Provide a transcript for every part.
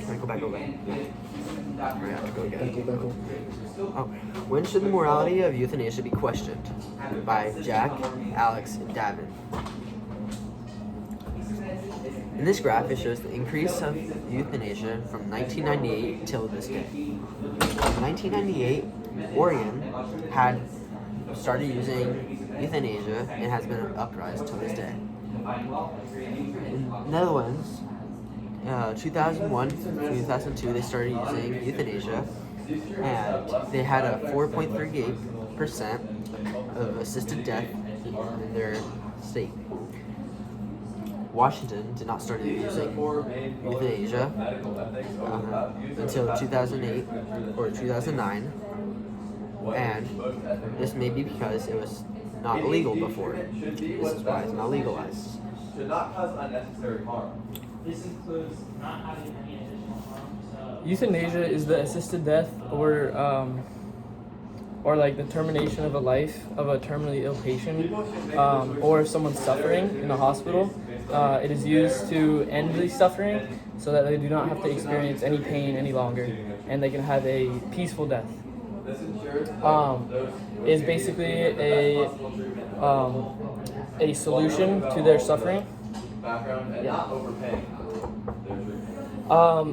Can I go back over? I have to go again. Oh. When should the morality of euthanasia be questioned? By Jack, Alex, and Davin. In this graph, it shows the increase of euthanasia from 1998 till this day. In 1998, Oregon had started using euthanasia and has been an uprise till this day. In Netherlands, 2001 to 2002, they started using euthanasia, and they had a 4.38% of assisted death in their state. Washington did not start using euthanasia until 2008 or 2009, and this may be because it was not illegal before. This is why it's not legalized. Should not cause unnecessary harm. This includes not having any additional harm. Euthanasia is the assisted death or like the termination of a life of a terminally ill patient, or if someone's suffering in a hospital. It is used to end the suffering so that they do not have to experience any pain any longer, and they can have a peaceful death. Is basically a solution to their suffering.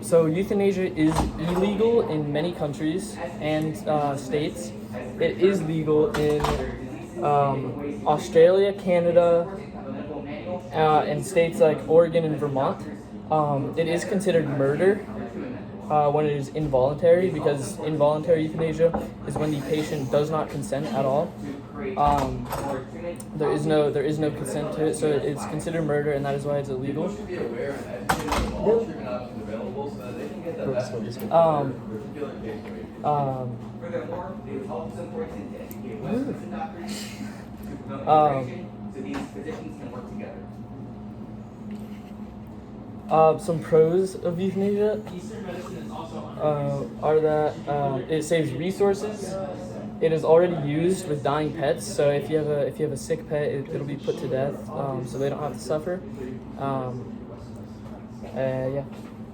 So euthanasia is illegal in many countries and states. It is legal in Australia, Canada, and states like Oregon and Vermont. It is considered murder when it is involuntary, because involuntary euthanasia is when the patient does not consent at all. There is no consent to it, so it's considered murder, and that is why it's illegal. Some pros of euthanasia are that it saves resources. It is already used with dying pets, so if you have a sick pet, it'll be put to death, so they don't have to suffer.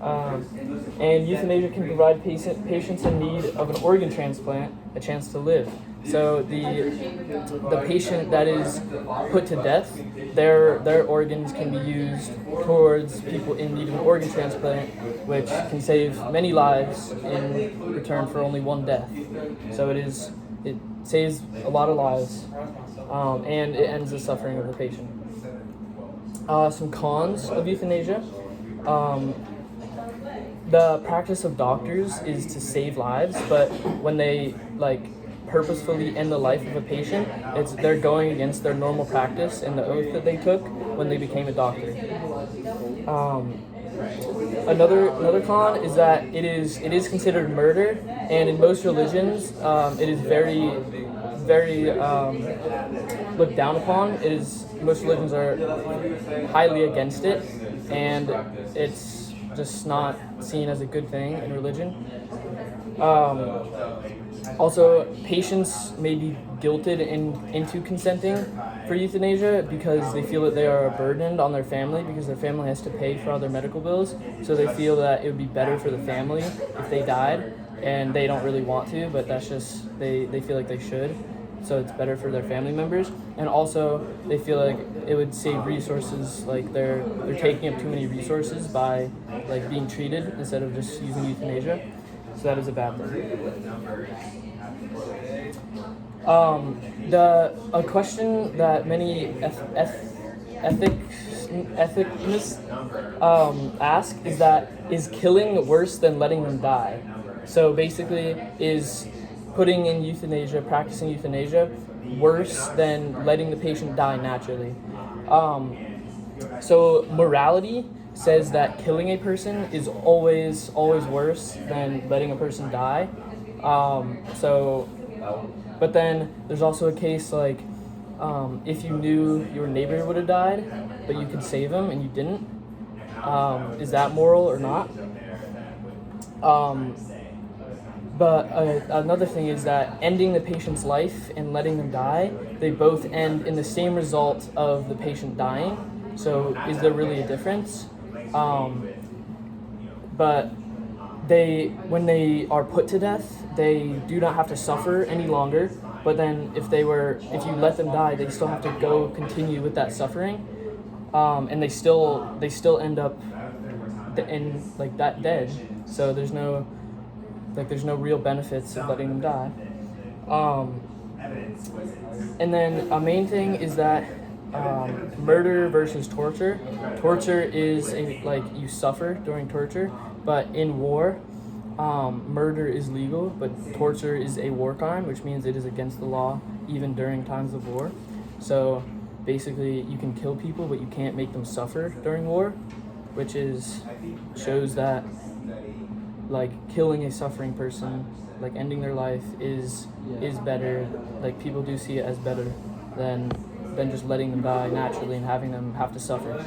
And euthanasia can provide patients in need of an organ transplant a chance to live. So the patient that is put to death, their organs can be used towards people in need of an organ transplant, which can save many lives in return for only one death. So it saves a lot of lives, and it ends the suffering of the patient. Some cons of euthanasia. The practice of doctors is to save lives, but when they purposefully end the life of a patient, they're going against their normal practice and the oath that they took when they became a doctor. Another con is that it is considered murder, and in most religions, it is very looked down upon. Most religions are highly against it, and it's just not seen as a good thing in religion. Also, patients may be guilted into consenting for euthanasia because they feel that they are burdened on their family, because their family has to pay for all their medical bills. So they feel that it would be better for the family if they died, and they don't really want to, but that's just, they feel like they should. So it's better for their family members. And also, they feel like it would save resources, like they're taking up too many resources by being treated instead of just using euthanasia. So that is a bad thing. A question that many ethicists ask is that, is killing worse than letting them die? So basically, is putting in euthanasia, practicing euthanasia, worse than letting the patient die naturally? So morality says that killing a person is always worse than letting a person die. But then there's also a case if you knew your neighbor would have died, but you could save him and you didn't, is that moral or not? But another thing is that ending the patient's life and letting them die, they both end in the same result of the patient dying. So is there really a difference? But when they are put to death, they do not have to suffer any longer. But then if you let them die, they still have to go continue with that suffering, and they still end up that dead. So there's no real benefits of letting them die. And then a main thing is that murder versus torture. Torture is you suffer during torture, but in war, murder is legal, but torture is a war crime, which means it is against the law even during times of war. So basically, you can kill people, but you can't make them suffer during war, which shows that killing a suffering person, ending their life is better. People do see it as better than just letting them die naturally and having them have to suffer.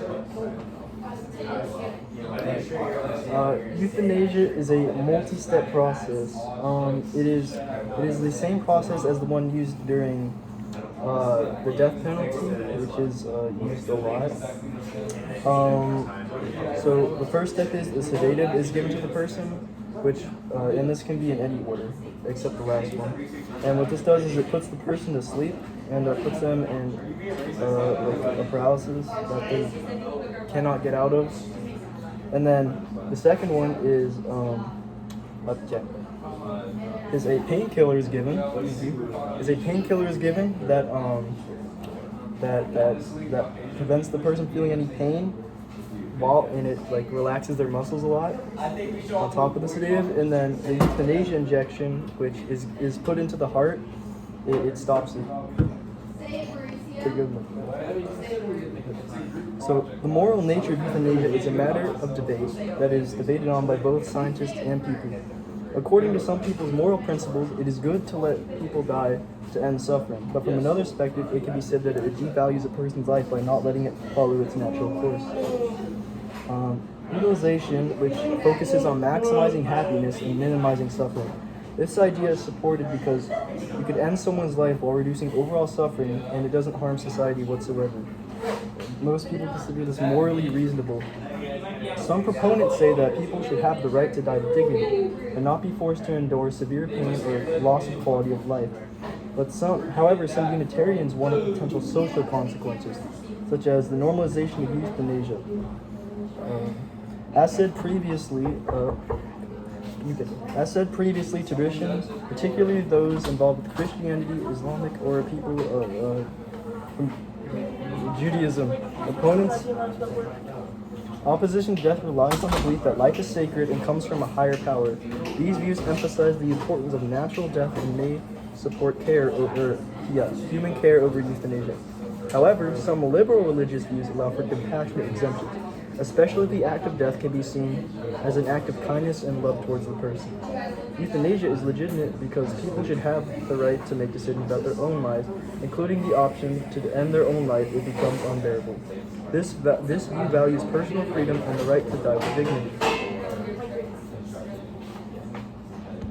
Euthanasia is a multi-step process. It is the same process as the one used during the death penalty, which is used a lot. So the first step is the sedative is given to the person, which and this can be in any order except the last one. And what this does is it puts the person to sleep and puts them in a paralysis that they cannot get out of. And then the second one is a painkiller is given. That prevents the person feeling any pain, and it relaxes their muscles a lot on top of the sedative. And then the euthanasia injection, which is put into the heart, it stops it. So the moral nature of euthanasia is a matter of debate that is debated on by both scientists and people. According to some people's moral principles, it is good to let people die to end suffering, but from another perspective, it can be said that it devalues a person's life by not letting it follow its natural course. Utilization, which focuses on maximizing happiness and minimizing suffering. This idea is supported because you could end someone's life while reducing overall suffering, and it doesn't harm society whatsoever. Most people consider this morally reasonable. Some proponents say that people should have the right to die with dignity and not be forced to endure severe pain or loss of quality of life. However, some Unitarians warn of potential social consequences, such as the normalization of euthanasia. As said previously, traditions, particularly those involved with Christianity, Islamic, or people from Judaism, opposition to death relies on the belief that life is sacred and comes from a higher power. These views emphasize the importance of natural death and may support human care over euthanasia. However, some liberal religious views allow for compassionate exemptions, especially the act of death can be seen as an act of kindness and love towards the person. Euthanasia is legitimate because people should have the right to make decisions about their own lives, including the option to end their own life if it becomes unbearable. This view values personal freedom and the right to die with dignity.